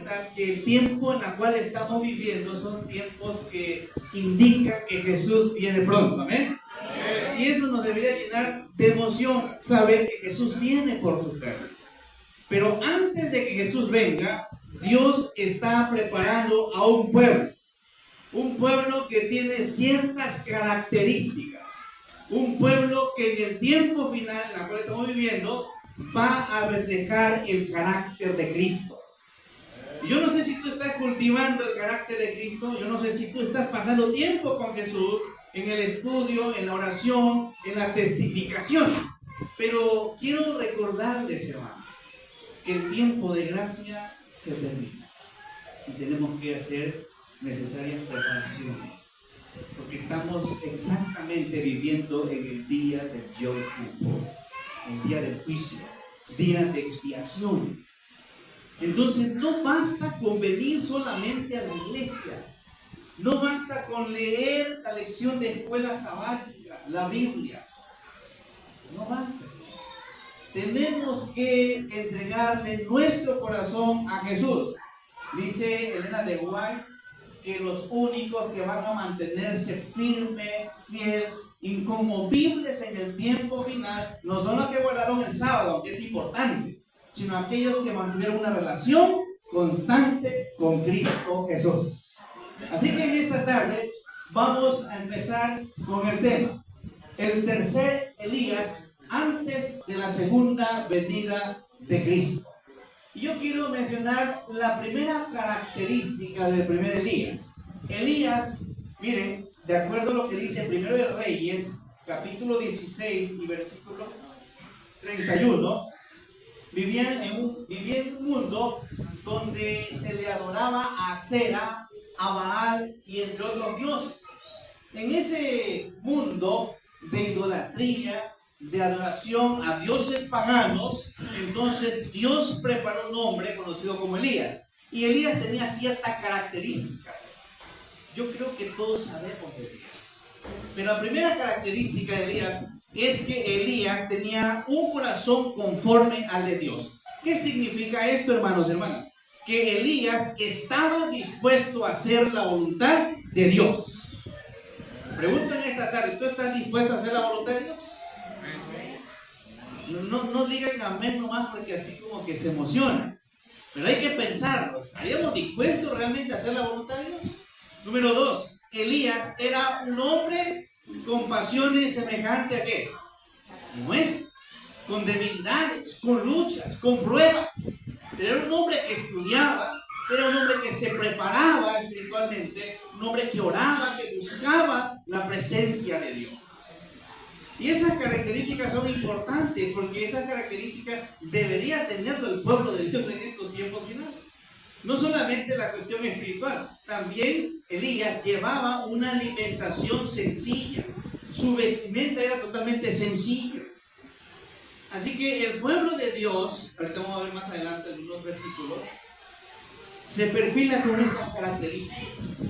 cuenta que el tiempo en el cual estamos viviendo son tiempos que indican que Jesús viene pronto, ¿amén? Y eso nos debería llenar de emoción, saber que Jesús viene por su carne. Pero antes de que Jesús venga, Dios está preparando a un pueblo que tiene ciertas características, un pueblo que en el tiempo final en el cual estamos viviendo va a reflejar el carácter de Cristo. Yo no sé si tú estás cultivando el carácter de Cristo, yo no sé si tú estás pasando tiempo con Jesús en el estudio, en la oración, en la testificación, pero quiero recordarles, hermano, que el tiempo de gracia se termina y tenemos que hacer necesarias preparaciones, porque estamos exactamente viviendo en el día del judgment, el día del juicio, día de expiación. Entonces no basta con venir solamente a la iglesia, no basta con leer la lección de escuela sabática, la Biblia, no basta. Tenemos que entregarle nuestro corazón a Jesús. Dice Elena de White que los únicos que van a mantenerse firmes, fieles, inconmovibles en el tiempo final no son los que guardaron el sábado, aunque es importante, sino aquellos que mantuvieron una relación constante con Cristo Jesús. Así que en esta tarde vamos a empezar con el tema: el tercer Elías antes de la segunda venida de Cristo. Y yo quiero mencionar la primera característica del primer Elías. Elías, miren, de acuerdo a lo que dice Primero de Reyes, capítulo 16 y versículo 31, vivía en un mundo donde se le adoraba a Asera, a Baal y entre otros dioses. En ese mundo de idolatría, de adoración a dioses paganos, entonces Dios preparó un hombre conocido como Elías. Y Elías tenía ciertas características. Yo creo que todos sabemos de Elías. Pero la primera característica de Elías es que Elías tenía un corazón conforme al de Dios. ¿Qué significa esto, hermanos y hermanas? Que Elías estaba dispuesto a hacer la voluntad de Dios. Preguntan esta tarde: ¿tú estás dispuesto a hacer la voluntad de Dios? No digan amén nomás porque así como que se emocionan. Pero hay que pensarlo. ¿Estaríamos dispuestos realmente a hacer la voluntad de Dios? Número 2. Elías era un hombre con pasiones semejantes a ¿qué? ¿Cómo es? Con debilidades, con luchas, con pruebas. Pero era un hombre que estudiaba, era un hombre que se preparaba espiritualmente, un hombre que oraba, que buscaba la presencia de Dios. Y esas características son importantes porque esas características debería tenerlo el pueblo de Dios en estos tiempos finales. No solamente la cuestión espiritual, también Elías llevaba una alimentación sencilla. Su vestimenta era totalmente sencilla. Así que el pueblo de Dios, ahorita vamos a ver más adelante en unos versículos, se perfila con esas características.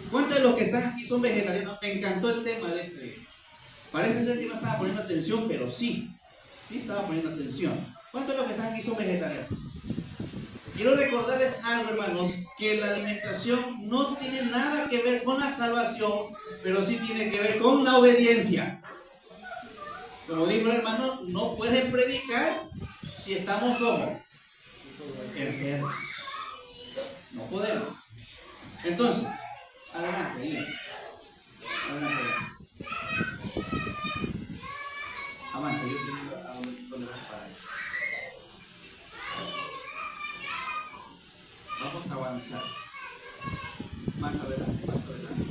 ¿Cuántos de los que están aquí son vegetarianos? Me encantó el tema de este video. Parece ser que no estaba poniendo atención, pero sí estaba poniendo atención. ¿Cuántos de los que están aquí son vegetarianos? Quiero recordarles algo, hermanos, que la alimentación no tiene nada que ver con la salvación, pero sí tiene que ver con la obediencia. Como dijo el hermano, no pueden predicar si estamos como enfermos. No podemos. Entonces, adelante, bien. Adelante. Avanza, yo te digo a dónde vas a parar. Vamos a avanzar. Más adelante, más adelante.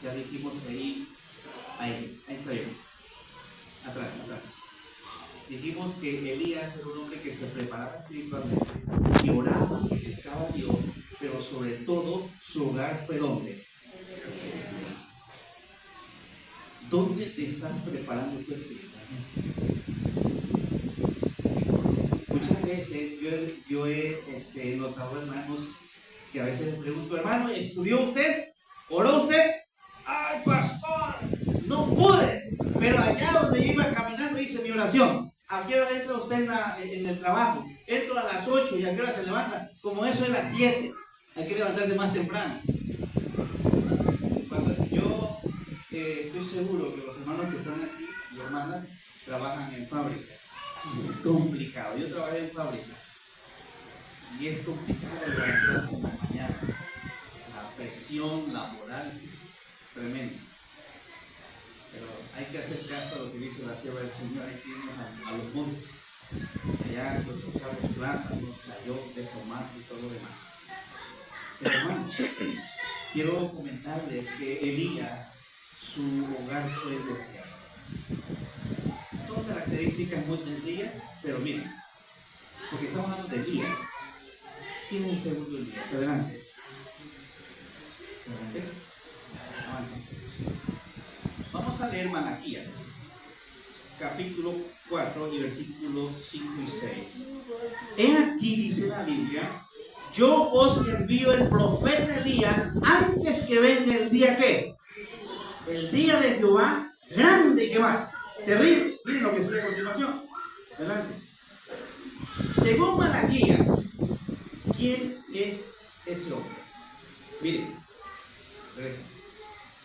Ya dijimos que ahí está bien. Atrás. Dijimos que Elías era un hombre que se preparaba espiritualmente, que oraba, que buscaba a Dios, pero sobre todo su hogar fue ¿dónde? ¿Dónde te estás preparando tú espiritualmente? Muchas veces yo he notado, hermanos, que a veces les pregunto: hermano, ¿estudió usted? ¿Oró usted? ¡Ay, pastor! No pude, pero allá donde yo iba caminando hice mi oración. ¿A qué hora entra usted en el trabajo? entro a las 8 y a qué hora se levanta, como eso es las 7, hay que levantarse más temprano. Yo estoy seguro que los hermanos que están aquí y hermanas trabajan en fábricas. Es complicado. Yo trabajé en fábricas y es complicado levantarse en las mañanas. La presión laboral es tremenda. Pero hay que hacer caso a lo que dice la sierva del Señor. Hay que irnos a los montes. Allá cosechamos plátanos, chayotes, tomate y todo lo demás. Pero hermanos, quiero comentarles que Elías, su hogar fue el desierto. Son características muy sencillas, pero miren, porque estamos hablando de Elías. Tiene el segundo Elías. Adelante. Adelante. Avancen. Vamos a leer Malaquías, capítulo 4 y versículos 5 y 6. He aquí, dice la Biblia, yo os envío el profeta Elías antes que venga el día ¿qué? El día de Jehová, grande que más, terrible. Miren lo que sigue a continuación. Adelante. Según Malaquías, ¿quién es ese hombre? Miren, regresa.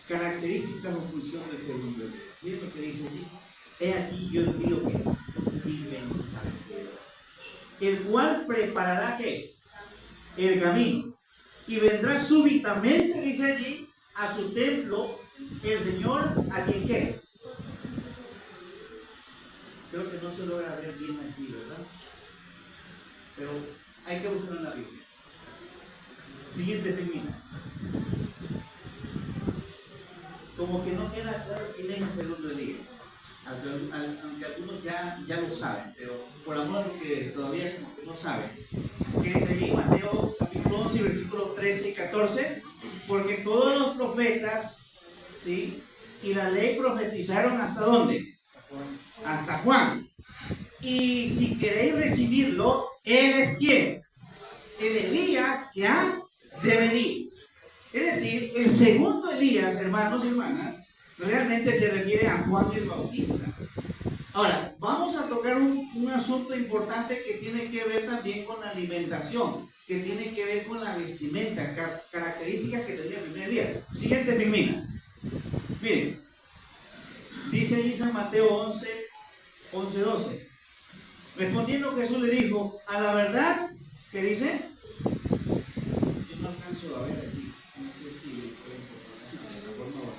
Características o función del segundo Elías. Miren lo que dice allí. He aquí yo envío que y mensajero, el cual preparará ¿qué? El camino, y vendrá súbitamente, dice allí, a su templo el Señor, a quien ¿qué? Creo que no se logra ver bien aquí, ¿verdad? Pero hay que buscarlo en la Biblia. Siguiente filmina. Como que no queda claro quién es el segundo Elías. Aunque algunos ya lo saben, pero por amor a los que todavía como que no saben. Que dice allí Mateo capítulo 11, versículos 13 y 14. Porque todos los profetas, ¿sí? Y la ley profetizaron ¿hasta dónde? Hasta Juan. Y si queréis recibirlo, él es ¿quién? El Elías que ha de venir. Es decir, el segundo Elías, hermanos y hermanas, realmente se refiere a Juan el Bautista. Ahora, vamos a tocar un asunto importante que tiene que ver también con la alimentación, que tiene que ver con la vestimenta, características que tenía el primer día. Siguiente filmina. Miren, dice allí San Mateo 11, 12. Respondiendo Jesús le dijo, a la verdad, ¿qué dice? Yo no alcanzo a ver aquí. No sé si por favor.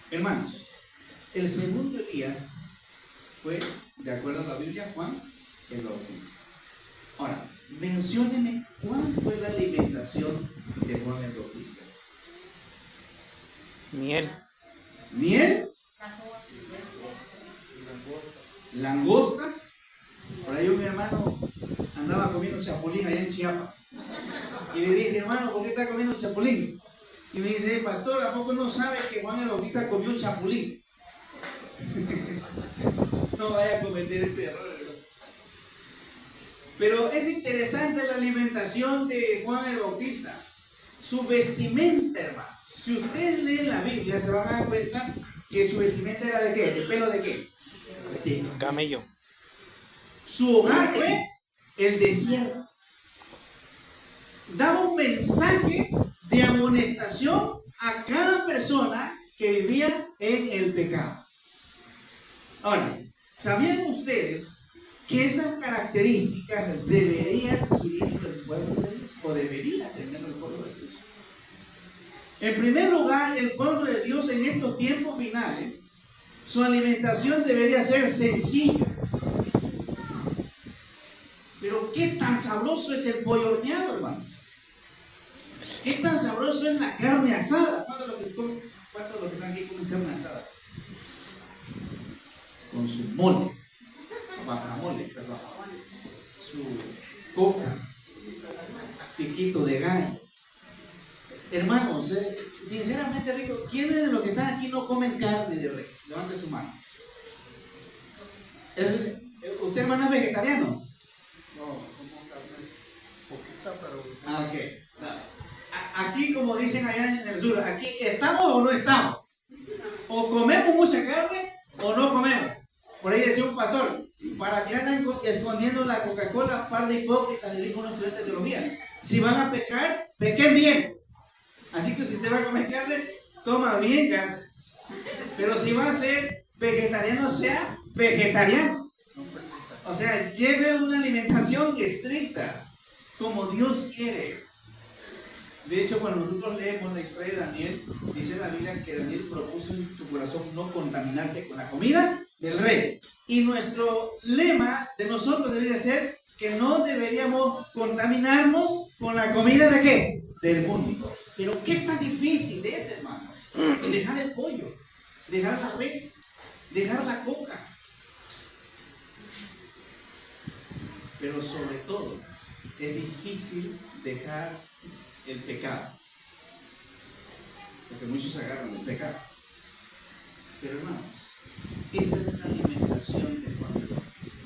Hermanos, el segundo Elías fue, de acuerdo a la Biblia, Juan el Bautista. Ahora, menciónenme cuál fue la alimentación de Juan el Bautista. Miel. ¿Miel? Langostas. Por ahí un hermano andaba comiendo chapulín allá en Chiapas. Y le dije, hermano, ¿por qué está comiendo chapulín? Y me dice, pastor, ¿a poco no sabe que Juan el Bautista comió chapulín? No vaya a cometer ese error, ¿verdad? Pero es interesante la alimentación de Juan el Bautista. Su vestimenta, hermano. Si ustedes leen la Biblia, se van a dar cuenta que su vestimenta era ¿de qué? ¿De pelo de qué? De Camello. Su hogar fue el desierto. Daba un mensaje de amonestación a cada persona que vivía en el pecado. Ahora, ¿sabían ustedes que esas características debería adquirir el pueblo de Dios? ¿O debería tener el pueblo de Dios? En primer lugar, el pueblo de Dios en estos tiempos finales, su alimentación debería ser sencilla. Pero qué tan sabroso es el pollo horneado, hermanos. ¿Qué tan sabroso es la carne asada? ¿Cuántos de los que están aquí comen carne asada? Con su mole, guacamole, perdón, su coca, piquito de gallo. Hermanos, sinceramente rico, ¿quiénes de los que están aquí no comen carne de res? Levante su mano. ¿Usted, hermano, es vegetariano? No, como carne poquita, pero... Ah, ok. Aquí, como dicen allá en el sur, aquí estamos o no estamos. O comemos mucha carne o no comemos. Por ahí decía un pastor, ¿para qué andan escondiendo la Coca-Cola? Par de hipócritas, le dijo un estudiante de teología. Si van a pecar, pequen bien. Así que si usted va a comer carne, toma bien carne. Pero si va a ser vegetariano, sea vegetariano. O sea, lleve una alimentación estricta, como Dios quiere. De hecho, cuando nosotros leemos la historia de Daniel, dice la Biblia que Daniel propuso en su corazón no contaminarse con la comida del rey. Y nuestro lema de nosotros debería ser que no deberíamos contaminarnos con la comida de ¿qué? Del mundo. Pero qué tan difícil es, hermanos, dejar el pollo, dejar la res, dejar la coca. Pero sobre todo, es difícil dejar el pecado. Porque muchos se agarran del pecado. Pero hermanos, esa es una alimentación de Juan el Bautista.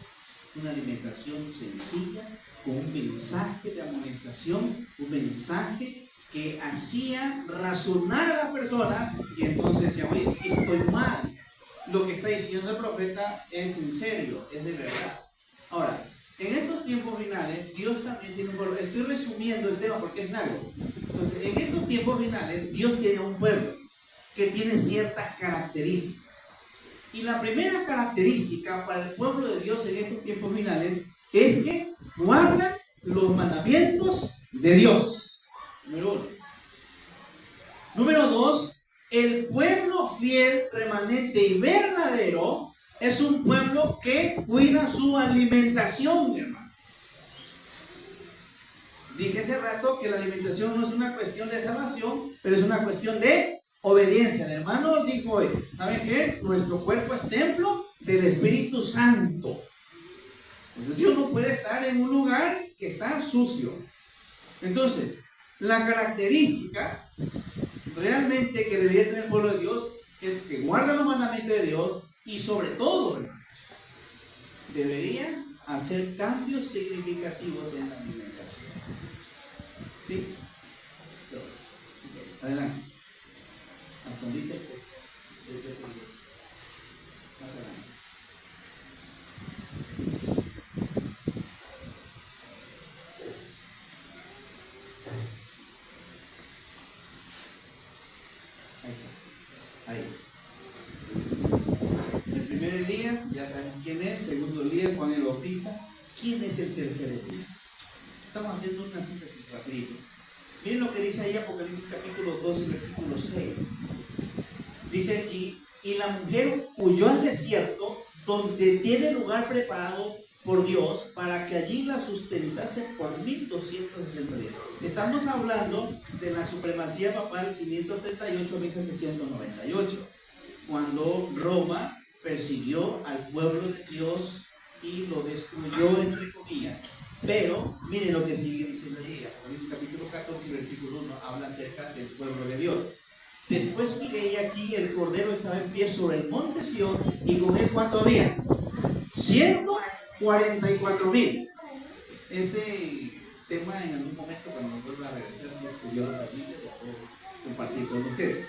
Una alimentación sencilla, con un mensaje de amonestación, un mensaje que hacía razonar a la persona y entonces decía, oye, si estoy mal, lo que está diciendo el profeta es en serio, es de verdad. Ahora, en estos tiempos finales, Dios también tiene un pueblo. Estoy resumiendo el tema porque es largo. Entonces, en estos tiempos finales, Dios tiene un pueblo que tiene ciertas características. Y la primera característica para el pueblo de Dios en estos tiempos finales es que guardan los mandamientos de Dios. Número 1. Número 2, el pueblo fiel, remanente y verdadero es un pueblo que cuida su alimentación, hermanos. Dije hace rato que la alimentación no es una cuestión de salvación, pero es una cuestión de obediencia. El hermano dijo hoy, ¿saben qué? Nuestro cuerpo es templo del Espíritu Santo. Entonces Dios no puede estar en un lugar que está sucio. Entonces, la característica realmente que debería tener el pueblo de Dios es que guarda los mandamientos de Dios y sobre todo, hermanos, debería hacer cambios significativos en la alimentación. ¿Sí? Adelante. Hasta donde dice el texto. Más adelante. Ahí está. Ahí. El primer Elías, ya sabemos quién es. Segundo Elías, Juan el Bautista. ¿Quién es el tercer Elías? Estamos haciendo una síntesis rapidito. Miren lo que dice ahí Apocalipsis capítulo 12, versículo 6. Dice aquí, y la mujer huyó al desierto, donde tiene lugar preparado por Dios, para que allí la sustentase por 1260 días. Estamos hablando de la supremacía papal 538 a 1798, cuando Roma persiguió al pueblo de Dios y lo destruyó, entre comillas. Pero miren lo que sigue diciendo allí. Apocalipsis capítulo 14, versículo 1, habla acerca del pueblo de Dios. Después miré aquí, el Cordero estaba en pie sobre el monte Sión, y con él ¿cuánto había? 144,000. Ese tema en algún momento, cuando nos vuelva a regresar, si estudió la Biblia, lo puedo compartir con ustedes.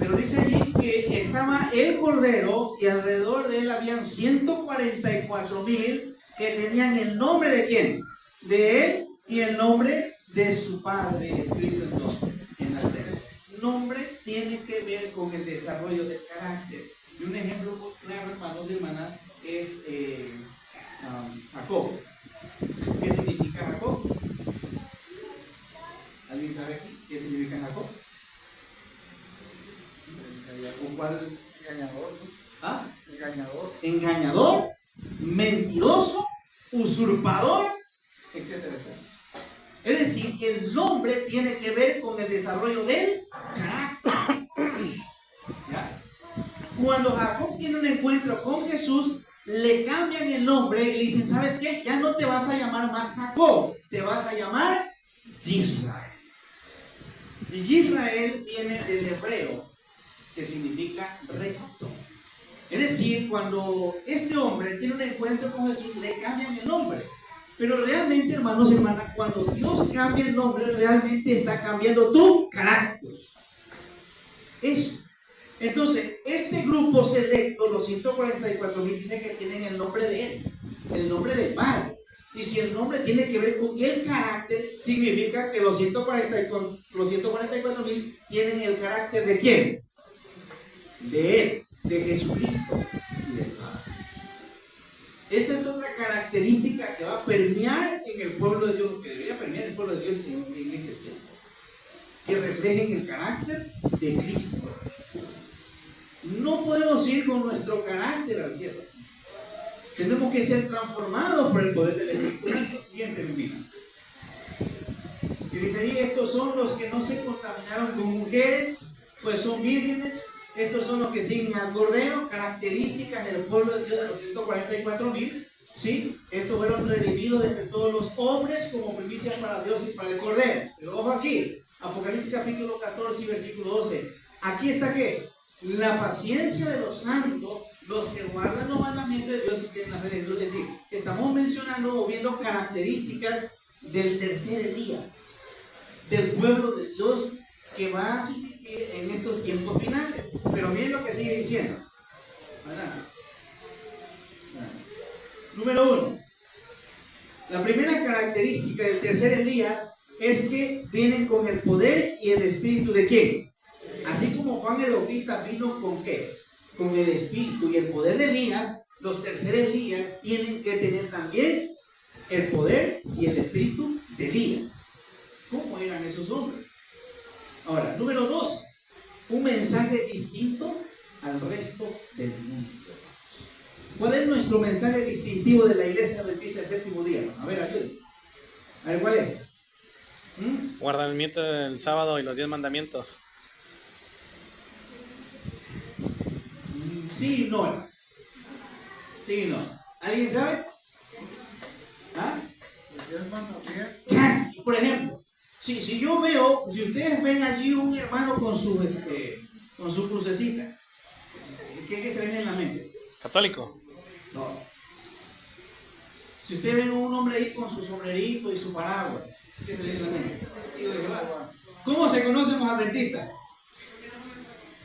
Pero dice allí que estaba el Cordero y alrededor de él habían 144,000 que tenían el nombre de ¿quién? De él y el nombre de su padre escrito en la frente. Nombre tiene que ver con el desarrollo del carácter. Y un ejemplo muy claro, hermanos y hermanas, es Jacob. ¿Qué significa Jacob? ¿Alguien sabe aquí qué significa Jacob? ¿Con cuál? Engañador, ¿no? ¿Ah? Engañador. Engañador, mentiroso, usurpador, etcétera, etcétera. Es decir, el nombre tiene que ver con el desarrollo del carácter. ¿Ya? Cuando Jacob tiene un encuentro con Jesús, le cambian el nombre y le dicen, ¿sabes qué? Ya no te vas a llamar más Jacob, te vas a llamar Israel. Y Israel viene del hebreo, que significa recto. Es decir, cuando este hombre tiene un encuentro con Jesús, le cambian el nombre. Pero realmente, hermanos y hermanas, cuando Dios cambia el nombre, realmente está cambiando tu carácter. Eso. Entonces, este grupo selecto, los 144,000, dicen que tienen el nombre de Él, el nombre del Padre. Y si el nombre tiene que ver con el carácter, significa que los 144,000 tienen el carácter ¿de quién? De Él, de Jesucristo y del Padre. Esa es otra característica que va a permear en el pueblo de Dios, que debería permear en el pueblo de Dios en este tiempo, que reflejen el carácter de Cristo. No podemos ir con nuestro carácter al cielo. Tenemos que ser transformados por el poder del Espíritu Santo. Siguiente, mi vida. Y dice ahí, estos son los que no se contaminaron con mujeres, pues son vírgenes. Estos son los que siguen al Cordero, características del pueblo de Dios de los 144,000. ¿Sí? Estos fueron redimidos entre todos los hombres como primicias para Dios y para el Cordero. Pero ojo aquí, Apocalipsis capítulo 14, versículo 12. Aquí está ¿qué? La paciencia de los santos, los que guardan los mandamientos de Dios y tienen la fe de Jesús. Es decir, estamos mencionando o viendo características del tercer Elías, del pueblo de Dios que va a subsistir en estos tiempos finales. Pero miren lo que sigue diciendo. Adelante. Número 1. La primera característica del tercer Elías es que vienen con el poder y el espíritu de ¿quién? Así como Juan el Bautista vino con ¿qué? Con el espíritu y el poder de Elías, los terceros Elías tienen que tener también el poder y el espíritu de Elías. ¿Cómo eran esos hombres? Ahora, número 2, un mensaje distinto al resto del mundo. ¿Cuál es nuestro mensaje distintivo de la iglesia adventista del séptimo día? A ver, ayúdenme. A ver, ¿cuál es? Guardamiento del sábado y los 10 mandamientos. Sí y no. Sí y no. ¿Alguien sabe? ¿Ah? Casi, por ejemplo. Si yo veo, si ustedes ven allí un hermano con su crucecita, ¿qué se viene en la mente? ¿Católico? No. Si ustedes ven un hombre ahí con su sombrerito y su paraguas, ¿qué se viene en la mente? ¿Cómo se conocen los adventistas?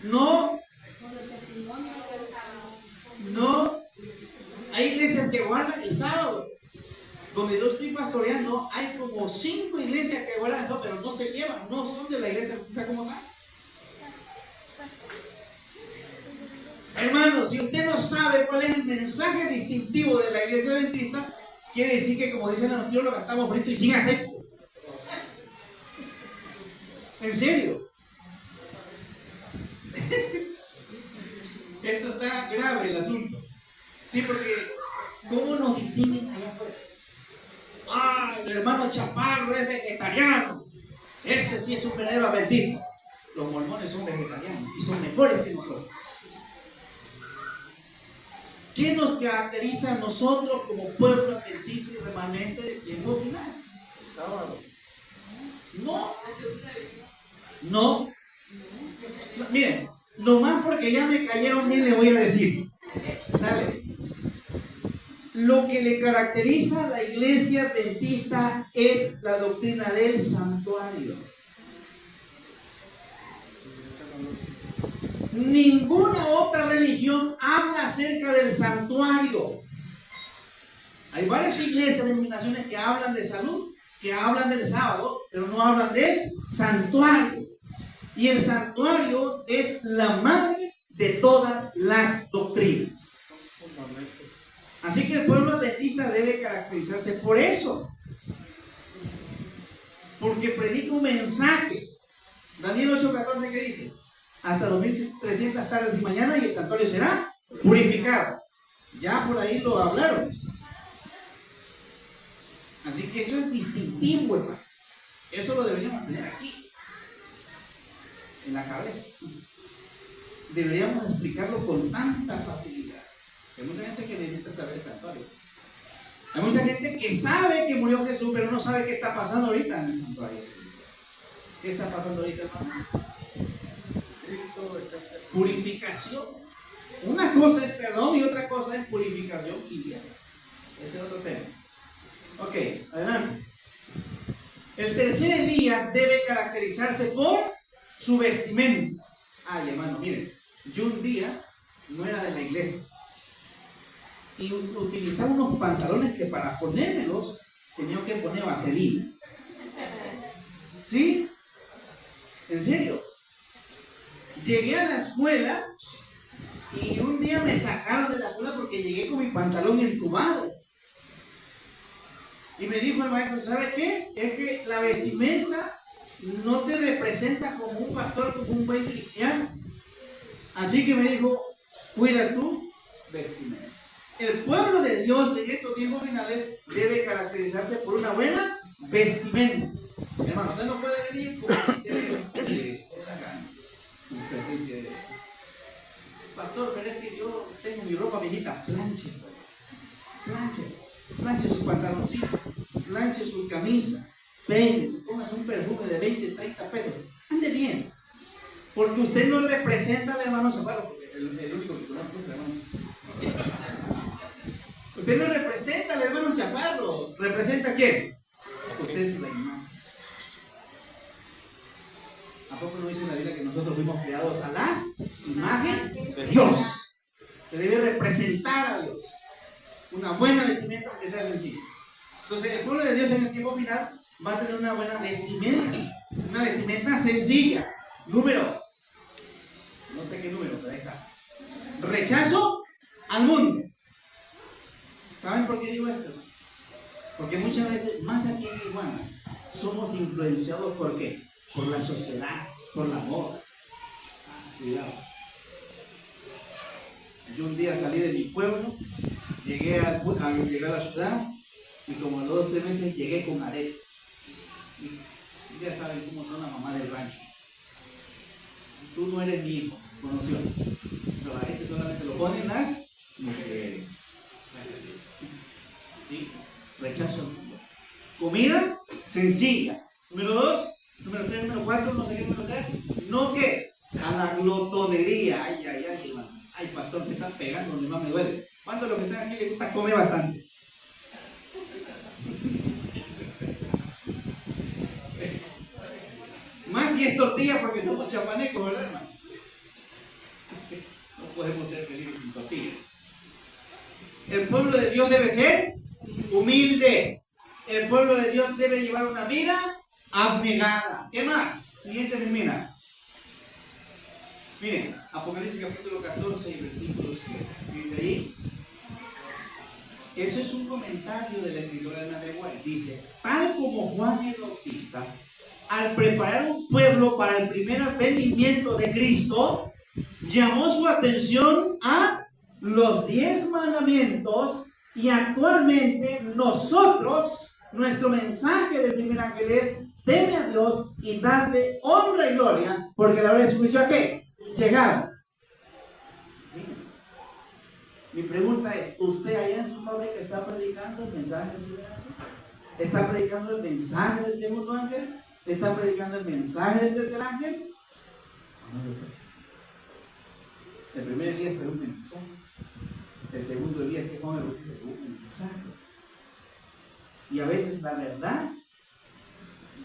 No. Hay iglesias que guardan el sábado. Donde yo estoy pastoreando, hay como 5 iglesias que guardan eso, pero no se llevan, no son de la iglesia adventista como tal. Hermano, si usted no sabe cuál es el mensaje distintivo de la iglesia adventista, quiere decir que, como dicen los tíos, lo cantamos frito y sin aceite. ¿En serio? Esto está grave el asunto. Sí, porque ¿cómo nos distinguen allá afuera? Ah, el hermano Chaparro es vegetariano. Ese sí es un verdadero adventista. Los mormones son vegetarianos y son mejores que nosotros. ¿Qué nos caracteriza a nosotros como pueblo adventista y remanente del tiempo final? Sábado. No. Miren, nomás porque ya me cayeron bien le voy a decir. Sale. Lo que le caracteriza a la iglesia adventista es la doctrina del santuario. Ninguna otra religión habla acerca del santuario. Hay varias iglesias, denominaciones que hablan de salud, que hablan del sábado, pero no hablan del santuario. Y el santuario es la madre de todas las doctrinas. Así que el pueblo adventista debe caracterizarse por eso. Porque predica un mensaje. Daniel 8:14, ¿qué dice? Hasta 2300 tardes y mañana y el santuario será purificado. Ya por ahí lo hablaron. Así que eso es distintivo, hermano. Eso lo deberíamos tener aquí, en la cabeza. Deberíamos explicarlo con tanta facilidad. Hay mucha gente que necesita saber el santuario. Hay mucha gente que sabe que murió Jesús, pero no sabe qué está pasando ahorita en el santuario. ¿Qué está pasando ahorita, hermanos? Purificación. Una cosa es perdón y otra cosa es purificación y limpieza. Este es otro tema. Ok, adelante. El tercer Elías debe caracterizarse por su vestimenta. Ay, hermano, miren, yo un día no era de la iglesia y utilizaba unos pantalones que para ponérmelos tenía que poner vaselina. ¿Sí? ¿En serio? Llegué a la escuela y un día me sacaron de la escuela porque llegué con mi pantalón entubado. Y me dijo el maestro, ¿sabe qué? Es que la vestimenta no te representa como un pastor, como un buen cristiano. Así que me dijo, cuida tu vestimenta. El pueblo de Dios en estos tiempos finales debe caracterizarse por una buena vestimenta. Hermano, usted no puede venir como si usted la gana. Usted dice, pastor, pero es que yo tengo mi ropa viejita. Planche, planche su pantaloncito, planche su camisa, peínese, póngase un perfume de 20, 30 pesos. Ande bien. Porque usted no representa al hermano Zaparro, porque el único que conozco es el hermano Zaparro. Usted no representa al hermano Zaparro. ¿Representa a quién? Usted es la imagen. ¿A poco no dice en la Biblia que nosotros fuimos creados a la imagen de Dios? Que debe representar a Dios. Una buena vestimenta, aunque sea sencilla. Entonces, el pueblo de Dios en el tiempo final va a tener una buena vestimenta. Una vestimenta sencilla. Número, no sé qué número, pero ahí está. Rechazo al mundo. ¿Saben por qué digo esto? Porque muchas veces, más aquí en Tijuana, somos influenciados ¿por qué? Por la sociedad, por la moda. Cuidado. Yo un día salí de mi pueblo, llegué a la ciudad y como a los 2 o 3 meses llegué con arete. Y ya saben cómo son las mamás del rancho. Tú no eres mi hijo, conoció. Los aretes solamente lo ponen las mujeres. ¿Sí? Rechazo. Comida sencilla. Número 2, número 3, número 4, no sé qué número sea. No que a la glotonería. Ay, hermano. Ay, pastor, me están pegando donde más me duele. ¿Cuántos de los que están aquí les gusta comer bastante? Más si es tortilla porque somos chapanecos, ¿verdad, hermano? No podemos ser felices sin tortillas. El pueblo de Dios debe ser humilde. El pueblo de Dios debe llevar una vida abnegada. ¿Qué más? Siguiente termina. Miren, Apocalipsis capítulo 14 y versículo 7. Dice ahí. Eso es un comentario de la escritora de Ellen White. Dice, tal como Juan el Bautista, al preparar un pueblo para el primer advenimiento de Cristo, llamó su atención a los 10 mandamientos y actualmente nosotros, nuestro mensaje del primer ángel es, teme a Dios y darle honra y gloria, porque la hora de su juicio ¿a qué? Llegado. Mi pregunta es, ¿usted allá en su fábrica está predicando el mensaje del primer ángel? ¿Está predicando el mensaje del segundo ángel? ¿Está predicando el mensaje del tercer ángel? No lo está haciendo. El primer Elías fue un mensaje. El segundo Elías, que Juan el Bautista, fue un mensaje. Y a veces la verdad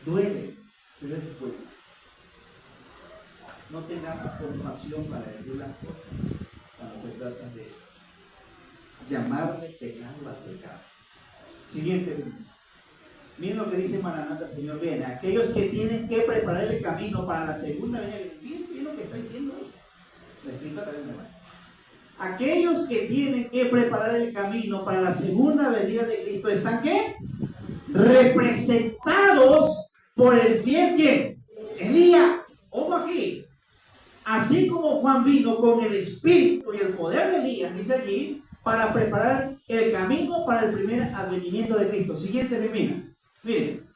duele, pero es buena. No tengamos compasión para decir las cosas cuando se trata de llamarle pecado al pecado. Siguiente. Miren lo que dice Maranatha, Señor, ven. Aquellos que tienen que preparar el camino para la segunda venida. Fíjense bien lo que está diciendo. La escritura también me va. Aquellos que tienen que preparar el camino para la segunda venida de Cristo están ¿qué? Representados por el fiel ¿quién? Elías. Ojo aquí. Así como Juan vino con el espíritu y el poder de Elías, dice allí, para preparar el camino para el primer advenimiento de Cristo. Siguiente, miren.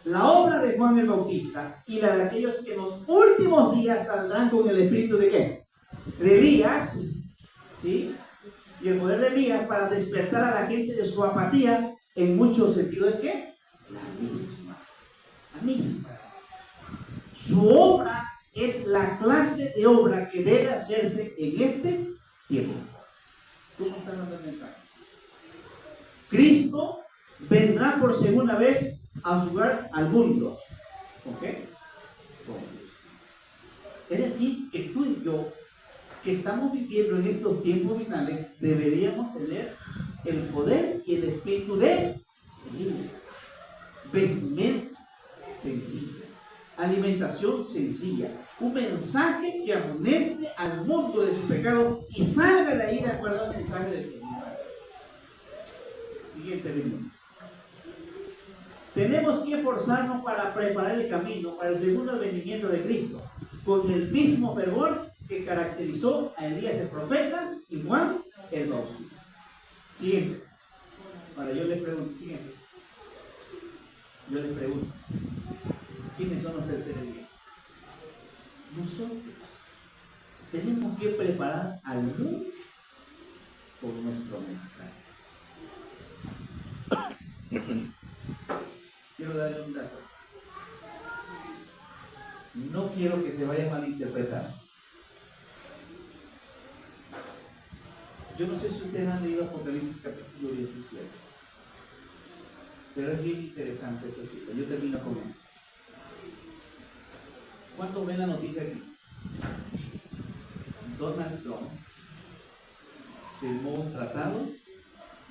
la obra de Juan el Bautista y la de aquellos que en los últimos días saldrán con el espíritu de ¿qué? De Elías, ¿sí? Y el poder de Elías para despertar a la gente de su apatía, en muchos sentidos es ¿qué? La misma. Su obra es la clase de obra que debe hacerse en este tiempo. ¿Cómo está dando el mensaje? Cristo vendrá por segunda vez a juzgar al mundo. ¿Ok? Es decir, que tú y yo, que estamos viviendo en estos tiempos finales, deberíamos tener el poder y el espíritu de Elías. Vestimenta sencilla, alimentación sencilla, un mensaje que amoneste al mundo de su pecado y salga de ahí de acuerdo al mensaje del Señor. Siguiente reunión. Tenemos que esforzarnos para preparar el camino para el segundo venimiento de Cristo, con el mismo fervor que caracterizó a Elías el profeta y Juan el Bautista. Siguiente. Ahora yo les pregunto, siguiente. Yo les pregunto, ¿quiénes son los terceros días? Nosotros. Tenemos que preparar al mundo con nuestro mensaje. Quiero darle un dato. No quiero que se vaya a malinterpretar. Yo no sé si ustedes han leído Apocalipsis capítulo 17, pero es bien interesante esa cita. Yo termino con esto. ¿Cuántos ven la noticia aquí? Donald Trump firmó un tratado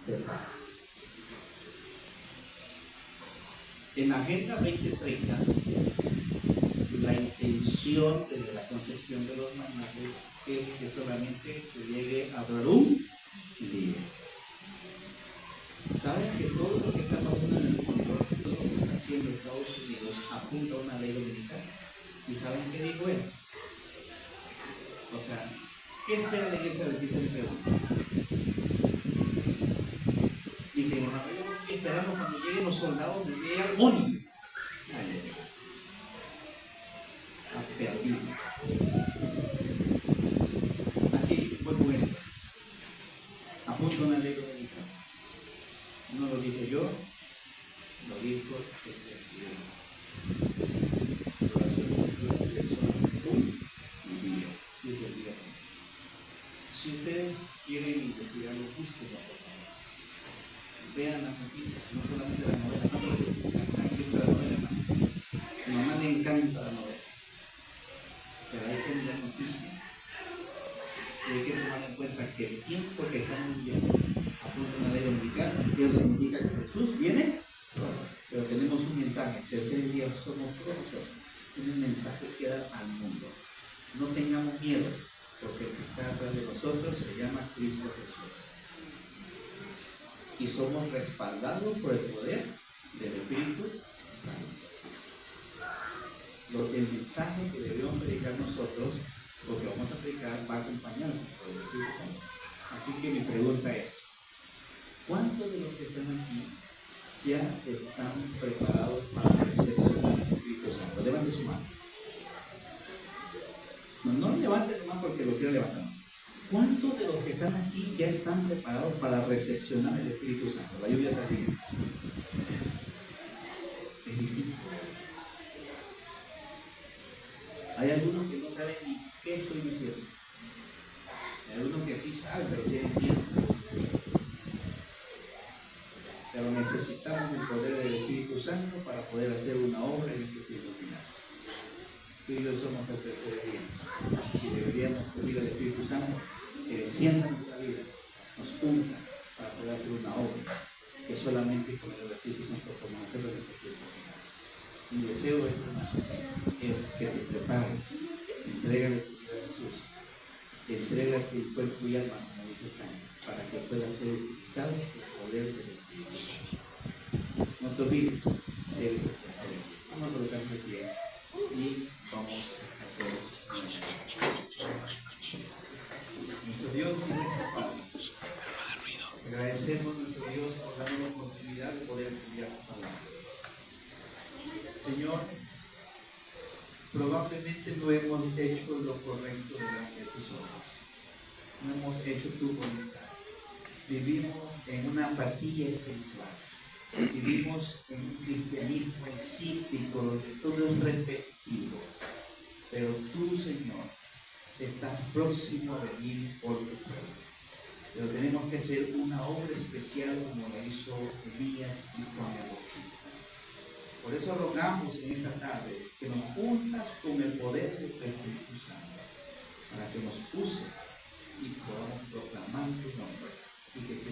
de paz. En la Agenda 2030, la intención desde la concepción de los magnates es que solamente se llegue a dar un líder. ¿Saben que todo lo que está pasando en el mundo, todo lo que está haciendo Estados Unidos, apunta a una ley dominicana? ¿Y saben qué dijo él? O sea, ¿qué espera la iglesia de Cristo? Le pregunta. Dice, hermano, yo estoy esperando cuando lleguen los soldados, me llegue armonio. Ha perdido. Aquí voy con esto. Apunto una ley dominicana. No lo dije yo, lo dijo el presidente. Si ustedes quieren investigar lo justo, vean las noticias, no solamente las novelas, no, la novela. A mi mamá le encanta la novela, pero hay que mirar noticias. Y hay que tomar en cuenta que el tiempo que estamos viviendo apunta una ley dominicana, que eso significa que Jesús viene, pero tenemos un mensaje. Tercer día somos todos nosotros. Tiene un mensaje que dar al mundo. No tengamos miedo, porque el que está atrás de nosotros se llama Cristo Jesús. Y somos respaldados por el poder del Espíritu Santo. El mensaje que debemos predicar nosotros, lo que vamos a predicar, va acompañado por el Espíritu Santo. Así que mi pregunta es, ¿cuántos de los que están aquí ya están preparados para recepcionar el Espíritu Santo? Levante su mano. No lo levanten más porque lo quiero levantar. ¿Cuántos de los que están aquí ya están preparados para recepcionar el Espíritu Santo? La lluvia está aquí. Es difícil. Hay algunos que no saben ni qué estoy diciendo. Hay algunos que sí saben, pero tienen miedo. Pero necesitamos el poder del Espíritu Santo para poder hacer una obra en este tiempo final. Tú y yo somos el tercer día y deberíamos pedir al Espíritu Santo que descienda en nuestra vida, nos unja para poder hacer una obra que solamente con el Espíritu Santo podemos hacerlo en este tiempo final. Mi deseo es que te prepares, entrégale tu vida a Jesús, entrégale tu cuerpo y alma, como dice el canto, para que pueda ser utilizado por el poder del Espíritu Santo. No te olvides, eres el tercer. Vamos a colocarnos de pie y vamos a hacer nuestro Dios y nuestro Padre. Agradecemos a nuestro Dios por darnos la oportunidad de poder estudiar tu palabra. Señor, probablemente no hemos hecho lo correcto delante de tus ojos. No hemos hecho tu voluntad. Vivimos en una apatía espiritual. Vivimos en un cristianismo cíclico donde todo es repetitivo. Pero tú, Señor, estás próximo a venir por tu pueblo. Pero tenemos que hacer una obra especial como la hizo Elías y Juan el Bautista. Por eso rogamos en esta tarde que nos untas con el poder de tu Espíritu Santo, para que nos uses y podamos proclamar tu nombre y que tu